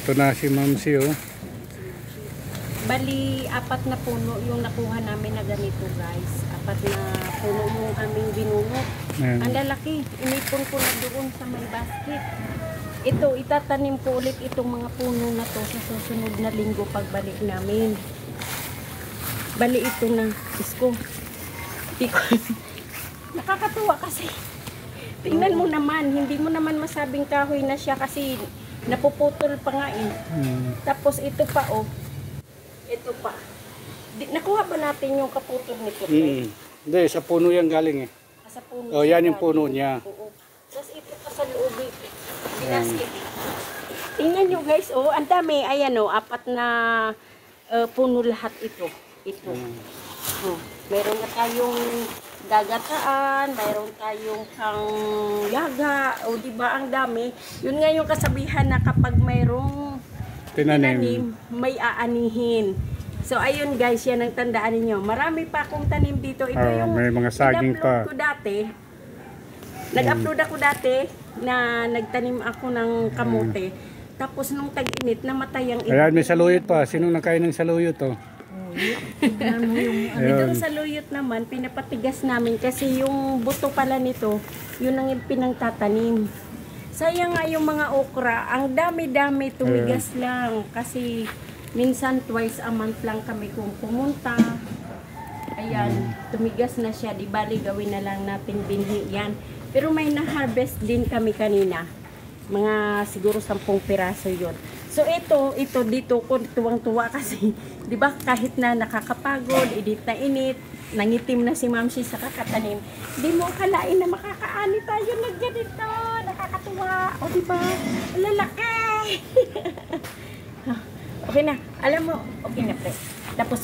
Ito na si Mamsi, oh. Bali, 4 na puno yung nakuha namin na ganito, guys. 4 na puno yung aming binuno. Ayan. Ang lalaki, inipon ko na doon sa may basket. Ito, itatanim ko ulit itong mga puno na to sa susunod na linggo pagbalik namin. Bali, ito na, isko. Nakakatuwa kasi. Tingnan mo naman, hindi mo naman masabing kahoy na siya kasi napuputol pa nga eh. Tapos ito pa, oh. Ito pa. Nakuha ba natin yung kaputol nito? Hindi, sa puno yan galing eh. Sa puno. Oh, yan yung puno niya. Oo. Tapos ito pa sa loob eh. Binasket. Tingnan nyo guys, oh, ang dami. Ayan oh, 4 na puno lahat ito. Ito. Oh, meron na tayong gagataan, mayroon tayong pang yaga, o di ba ang dami. Yun nga yung kasabihan na kapag mayroong tinanim, may aanihin. So ayun guys, yan ang tandaan niyo. Marami pa akong tanim dito. Ito yung may mga saging pa. Ko dati. Nag-upload ako dati na nagtanim ako ng kamote. Tapos nung tag-init, namatay ang Ayan, may saluyot pa. Sinong nakain ng saluyot, oh? Ito sa luyot naman, pinapatigas namin kasi yung buto pala nito, yun ang pinangtatanim. Sayang nga yung mga okra, ang dami-dami tumigas lang kasi minsan twice a month lang kami kung pumunta. Ayan, tumigas na siya, di bali gawin na lang natin binhi yan. Pero may na-harvest din kami kanina, mga siguro 10 piraso yun. So ito dito ko tuwang-tuwa kasi 'di ba kahit na nakakapagod, init na init, nangitim na si Mamsi sa kakatanim. Di mo akalain na makakaani tayo ng ganito. Nakakatuwa. O di ba? Lalaki. Okay na. Alam mo, okay na pre. Tapos